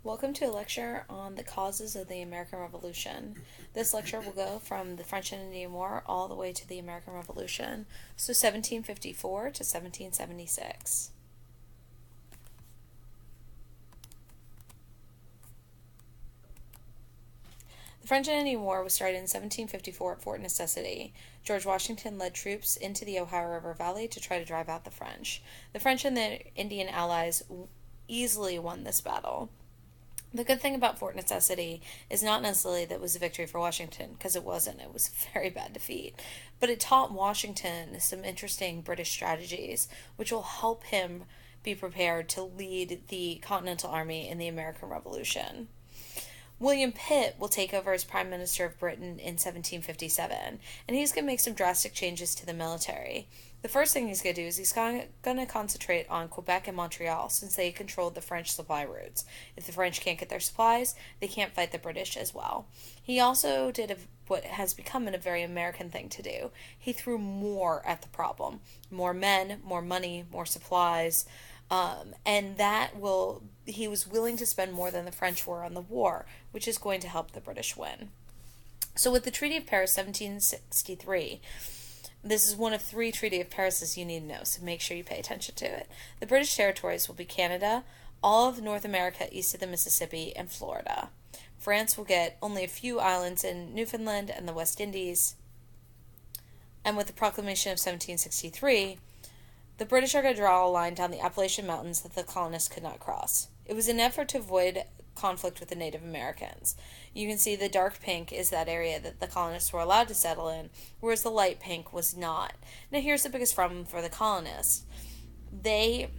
Welcome to a lecture on the causes of the American Revolution. This lecture will go from the French and Indian War all the way to the American Revolution, so 1754 to 1776. The French and Indian War was started in 1754 at Fort Necessity. George Washington led troops into the Ohio River Valley to try to drive out the French. The French and the Indian allies easily won this battle. The good thing about Fort Necessity is not necessarily that it was a victory for Washington, because it wasn't. It was a very bad defeat. But it taught Washington some interesting British strategies, which will help him be prepared to lead the Continental Army in the American Revolution. William Pitt will take over as Prime Minister of Britain in 1757, and he's going to make some drastic changes to the military. The first thing he's going to do is he's going to concentrate on Quebec and Montreal, since they controlled the French supply routes. If the French can't get their supplies, they can't fight the British as well. He also did what has become a very American thing to do. He threw more at the problem. More men, more money, more supplies. And he was willing to spend more than the French were on the war, which is going to help the British win. So with the Treaty of Paris 1763, this is one of 3 Treaty of Parises you need to know, so make sure you pay attention to it. The British territories will be Canada, all of North America east of the Mississippi, and Florida. France will get only a few islands in Newfoundland and the West Indies. And with the Proclamation of 1763, the British are going to draw a line down the Appalachian Mountains that the colonists could not cross. It was an effort to avoid conflict with the Native Americans. You can see the dark pink is that area that the colonists were allowed to settle in, whereas the light pink was not. Now here's the biggest problem for the colonists. They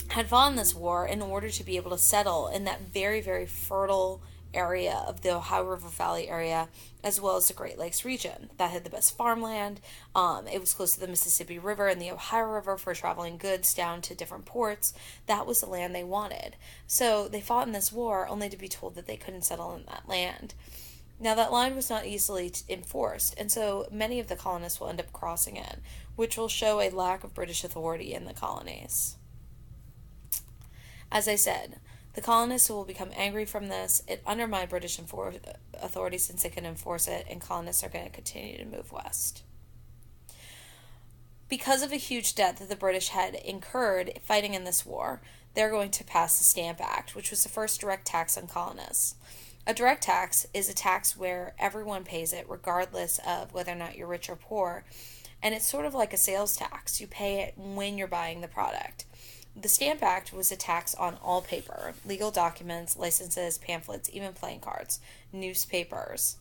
had fought in this war in order to be able to settle in that very, very fertile area of the Ohio River Valley area, as well as the Great Lakes region. That had the best farmland. It was close to the Mississippi River and the Ohio River for traveling goods down to different ports. That was the land they wanted. So they fought in this war only to be told that they couldn't settle in that land. Now that line was not easily enforced, and so many of the colonists will end up crossing it, which will show a lack of British authority in the colonies. As I said, the colonists will become angry from this. It undermined British authority since they can enforce it, and colonists are going to continue to move west. Because of a huge debt that the British had incurred fighting in this war, they're going to pass the Stamp Act, which was the first direct tax on colonists. A direct tax is a tax where everyone pays it, regardless of whether or not you're rich or poor, and it's sort of like a sales tax. You pay it when you're buying the product. The Stamp Act was a tax on all paper, legal documents, licenses, pamphlets, even playing cards, newspapers.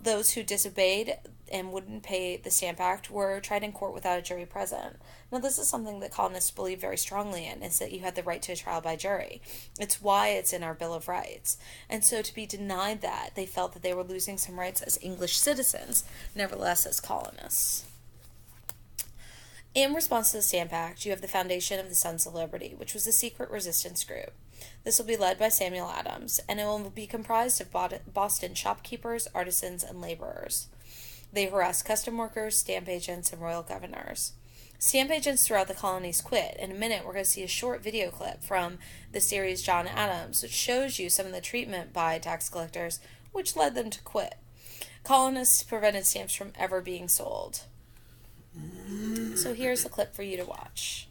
Those who disobeyed and wouldn't pay the Stamp Act were tried in court without a jury present. Now, this is something that colonists believe very strongly in, is that you had the right to a trial by jury. It's why it's in our Bill of Rights. And so to be denied that, they felt that they were losing some rights as English citizens, nevertheless as colonists. In response to the Stamp Act, you have the foundation of the Sons of Liberty, which was a secret resistance group. This will be led by Samuel Adams, and it will be comprised of Boston shopkeepers, artisans, and laborers. They harassed custom workers, stamp agents, and royal governors. Stamp agents throughout the colonies quit. In a minute, we're going to see a short video clip from the series John Adams, which shows you some of the treatment by tax collectors, which led them to quit. Colonists prevented stamps from ever being sold. So here's a clip for you to watch.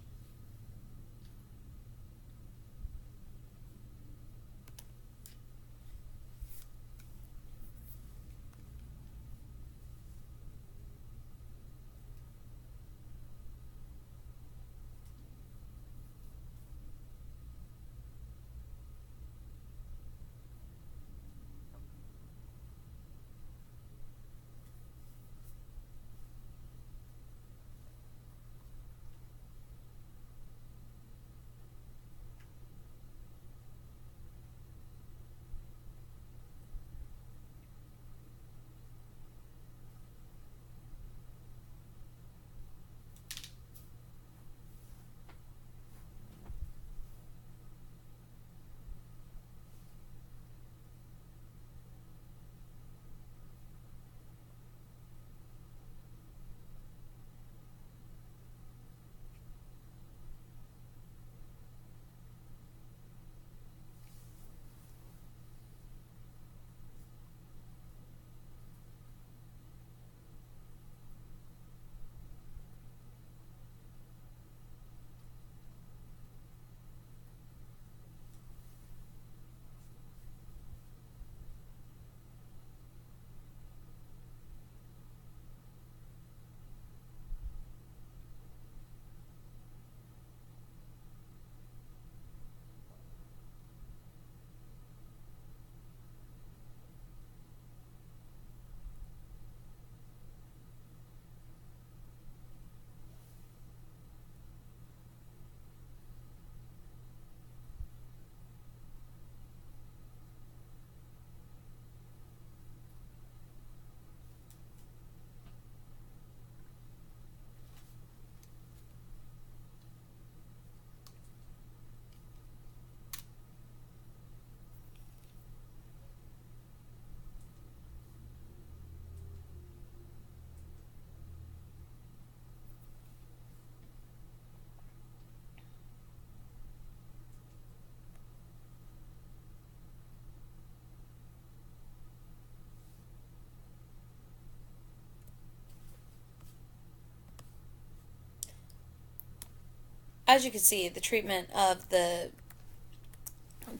as you can see, the treatment of the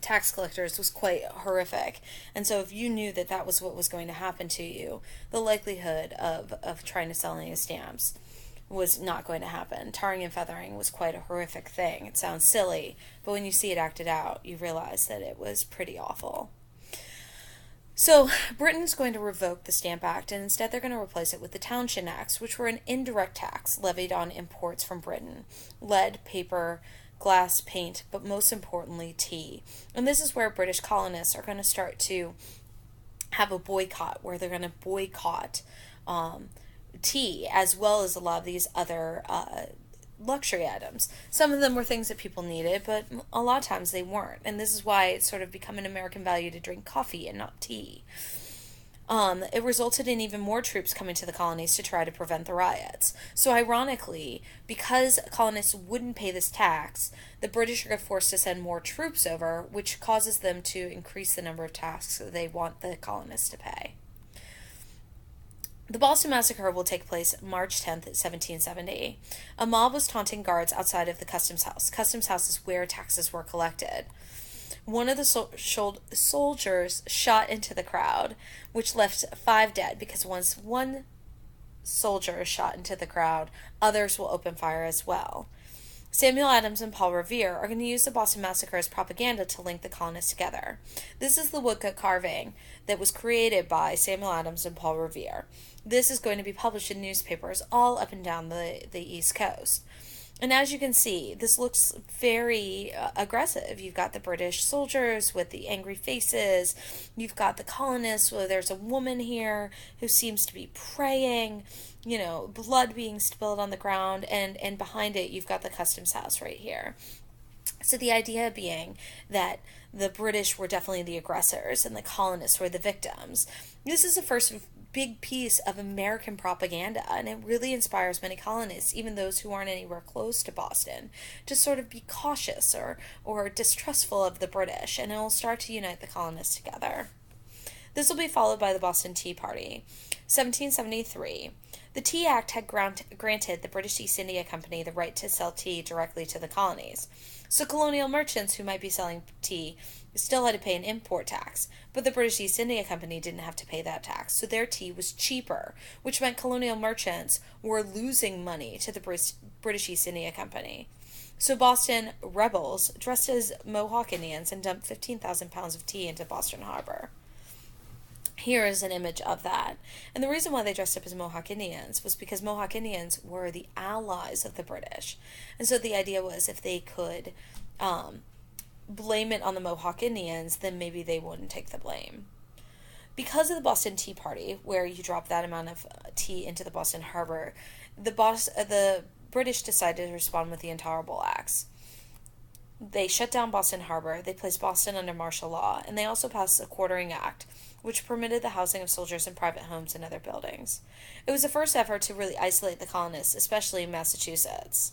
tax collectors was quite horrific. And so if you knew that that was what was going to happen to you, the likelihood of trying to sell any stamps was not going to happen. Tarring and feathering was quite a horrific thing. It sounds silly, but when you see it acted out, you realize that it was pretty awful. So Britain's going to revoke the Stamp Act, and instead they're going to replace it with the Townshend Acts, which were an indirect tax levied on imports from Britain: lead, paper, glass, paint, but most importantly, tea. And this is where British colonists are going to start to have a boycott, where they're going to boycott tea, as well as a lot of these other luxury items. Some of them were things that people needed, but a lot of times they weren't. And this is why it's sort of become an American value to drink coffee and not tea. It resulted in even more troops coming to the colonies to try to prevent the riots. So, ironically, because colonists wouldn't pay this tax, the British are forced to send more troops over, which causes them to increase the number of taxes that they want the colonists to pay. The Boston Massacre will take place March 10th, 1770. A mob was taunting guards outside of the Customs House. Customs House is where taxes were collected. One of the soldiers shot into the crowd, which left 5 dead, because once one soldier is shot into the crowd, others will open fire as well. Samuel Adams and Paul Revere are going to use the Boston Massacre as propaganda to link the colonists together. This is the woodcut carving that was created by Samuel Adams and Paul Revere. This is going to be published in newspapers all up and down the East Coast. And as you can see, this looks very aggressive. You've got the British soldiers with the angry faces. You've got the colonists where there's a woman here who seems to be praying, blood being spilled on the ground. And behind it, you've got the Customs House right here. So the idea being that the British were definitely the aggressors and the colonists were the victims. This is the first big piece of American propaganda, and it really inspires many colonists, even those who aren't anywhere close to Boston, to sort of be cautious or distrustful of the British, and it will start to unite the colonists together. This will be followed by the Boston Tea Party. 1773. The Tea Act had granted the British East India Company the right to sell tea directly to the colonies. So colonial merchants who might be selling tea still had to pay an import tax, but the British East India Company didn't have to pay that tax, so their tea was cheaper, which meant colonial merchants were losing money to the British East India Company. So Boston rebels dressed as Mohawk Indians and dumped 15,000 pounds of tea into Boston Harbor. Here is an image of that. And the reason why they dressed up as Mohawk Indians was because Mohawk Indians were the allies of the British. And so the idea was if they could blame it on the Mohawk Indians, then maybe they wouldn't take the blame. Because of the Boston Tea Party, where you drop that amount of tea into the Boston Harbor, the British decided to respond with the Intolerable Acts. They shut down Boston Harbor, they placed Boston under martial law, and they also passed a Quartering Act, which permitted the housing of soldiers in private homes and other buildings. It was the first effort to really isolate the colonists, especially in Massachusetts.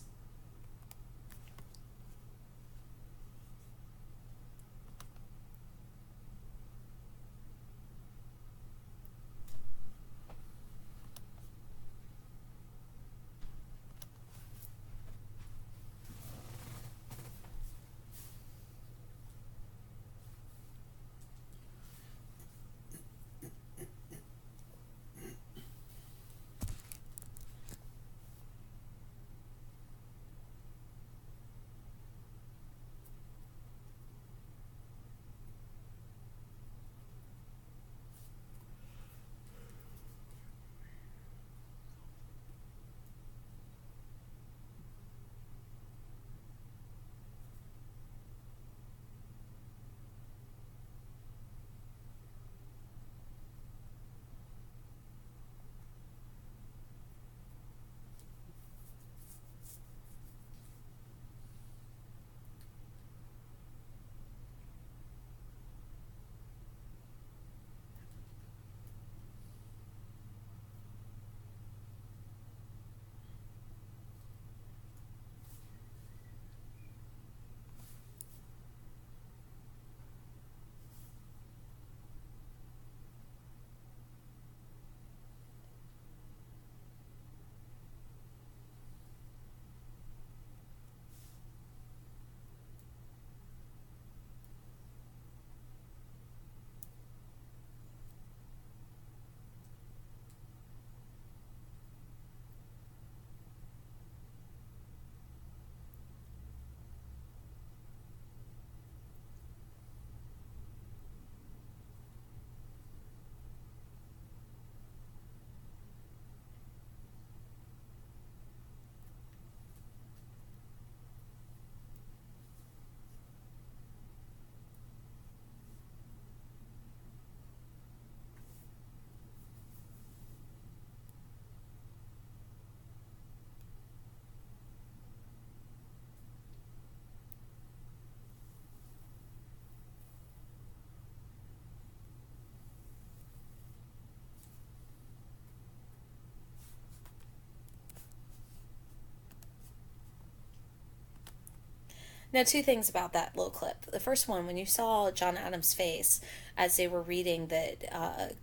Now, two things about that little clip. The first one, when you saw John Adams' face as they were reading that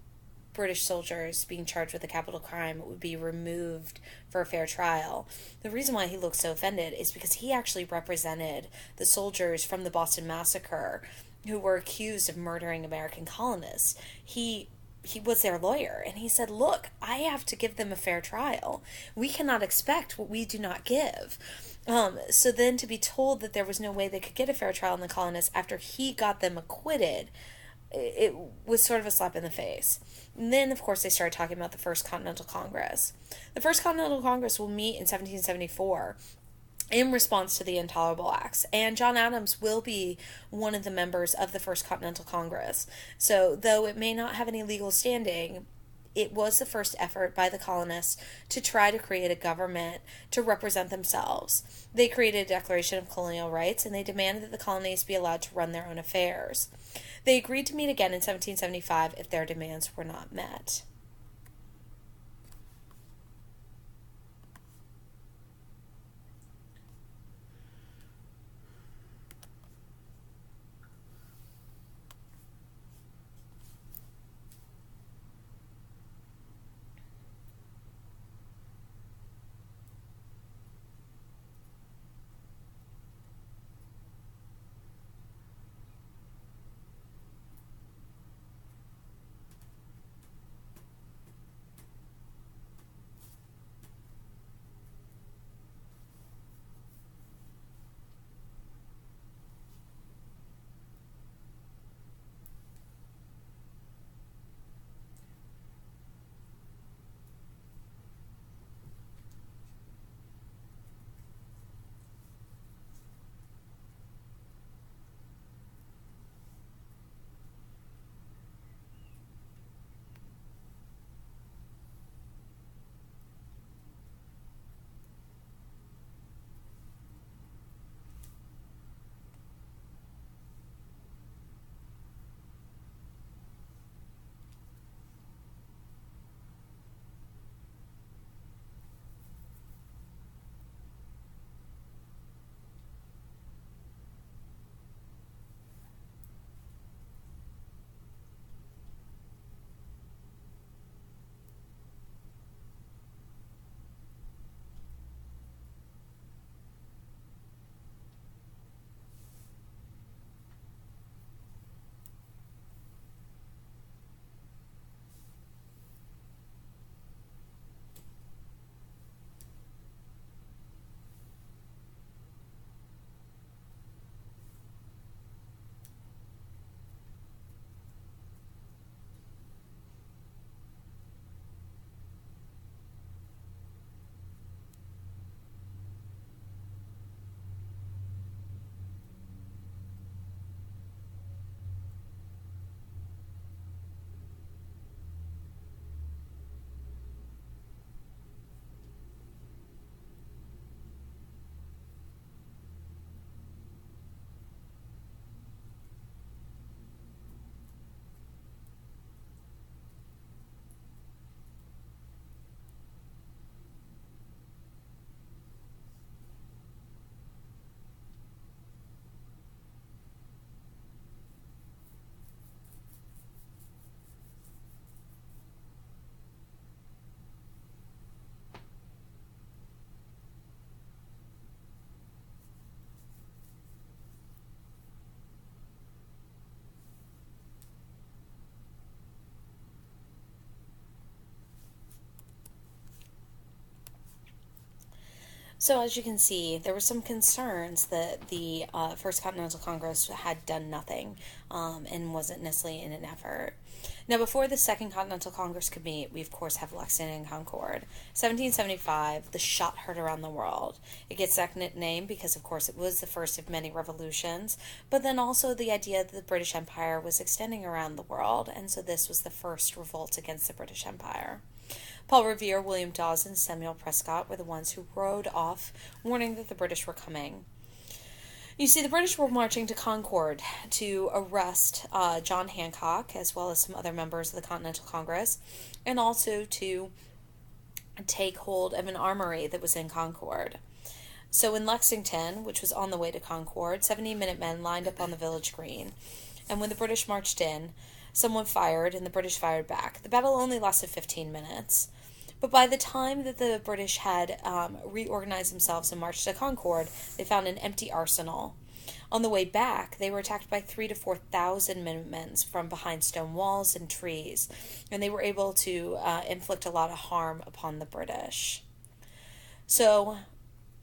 British soldiers being charged with a capital crime would be removed for a fair trial. The reason why he looked so offended is because he actually represented the soldiers from the Boston Massacre who were accused of murdering American colonists. He was their lawyer, and he said, look, I have to give them a fair trial. We cannot expect what we do not give. So then to be told that there was no way they could get a fair trial in the colonists after he got them acquitted, it was sort of a slap in the face. And then, of course, they started talking about the First Continental Congress. The First Continental Congress will meet in 1774 in response to the Intolerable Acts, and John Adams will be one of the members of the First Continental Congress. So, though it may not have any legal standing, it was the first effort by the colonists to try to create a government to represent themselves. They created a Declaration of Colonial Rights, and they demanded that the colonies be allowed to run their own affairs. They agreed to meet again in 1775 if their demands were not met. So, as you can see, there were some concerns that the First Continental Congress had done nothing and wasn't necessarily in an effort. Now, before the Second Continental Congress could meet, we of course have Lexington and Concord. 1775, the shot heard around the world. It gets that name because, of course, it was the first of many revolutions, but then also the idea that the British Empire was extending around the world, and so this was the first revolt against the British Empire. Paul Revere, William Dawes, and Samuel Prescott were the ones who rode off, warning that the British were coming. You see, the British were marching to Concord to arrest John Hancock, as well as some other members of the Continental Congress, and also to take hold of an armory that was in Concord. So in Lexington, which was on the way to Concord, 70 Minutemen lined up on the village green. And when the British marched in, someone fired and the British fired back. The battle only lasted 15 minutes. But by the time that the British had reorganized themselves and marched to Concord, they found an empty arsenal. On the way back, they were attacked by 3,000 to 4,000 Minutemen from behind stone walls and trees, and they were able to inflict a lot of harm upon the British. So,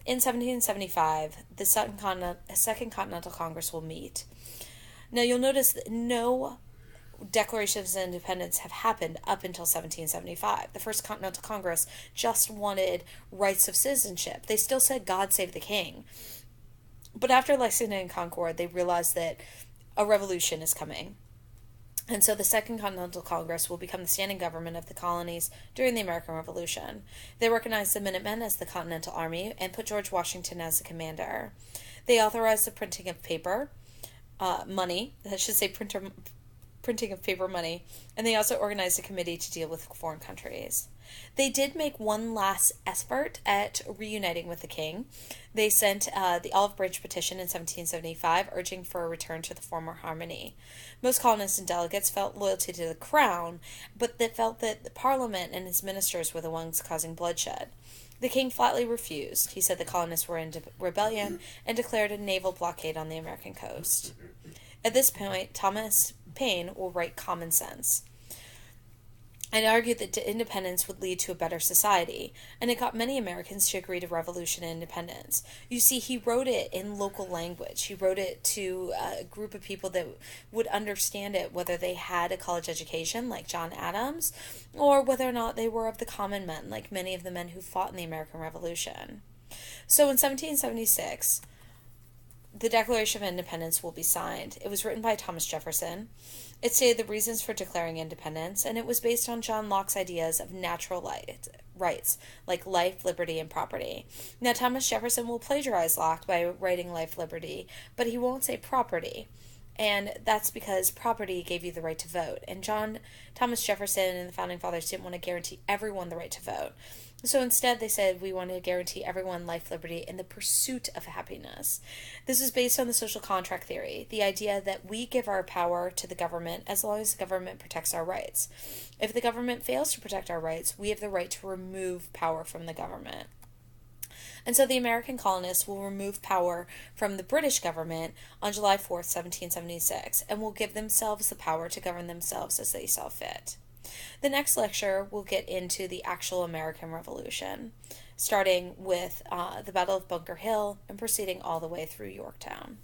in 1775, the Second Continental Congress will meet. Now, you'll notice that no declarations of independence have happened up until 1775. The First Continental Congress just wanted rights of citizenship. They still said, God save the king. But after Lexington and Concord, they realized that a revolution is coming. And so the Second Continental Congress will become the standing government of the colonies during the American Revolution. They recognized the Minutemen as the Continental Army and put George Washington as the commander. They authorized the printing of paper, money, I should say printing of paper money, and they also organized a committee to deal with foreign countries. They did make one last effort at reuniting with the king. They sent the Olive Branch Petition in 1775, urging for a return to the former harmony. Most colonists and delegates felt loyalty to the crown, but they felt that the Parliament and its ministers were the ones causing bloodshed. The king flatly refused. He said the colonists were in rebellion and declared a naval blockade on the American coast. At this point, Thomas Paine will write Common Sense and argued that independence would lead to a better society, and it got many Americans to agree to revolution and independence. You see, he wrote it in local language. He wrote it to a group of people that would understand it, whether they had a college education, like John Adams, or whether or not they were of the common men, like many of the men who fought in the American Revolution. So in 1776, the Declaration of Independence will be signed. It was written by Thomas Jefferson. It stated the reasons for declaring independence, and it was based on John Locke's ideas of natural rights, like life, liberty, and property. Now, Thomas Jefferson will plagiarize Locke by writing life, liberty, but he won't say property. And that's because property gave you the right to vote. And Thomas Jefferson and the Founding Fathers didn't want to guarantee everyone the right to vote. So instead, they said we want to guarantee everyone life, liberty, and the pursuit of happiness. This is based on the social contract theory, the idea that we give our power to the government as long as the government protects our rights. If the government fails to protect our rights, we have the right to remove power from the government. And so the American colonists will remove power from the British government on July 4th, 1776, and will give themselves the power to govern themselves as they saw fit. The next lecture will get into the actual American Revolution, starting with the Battle of Bunker Hill and proceeding all the way through Yorktown.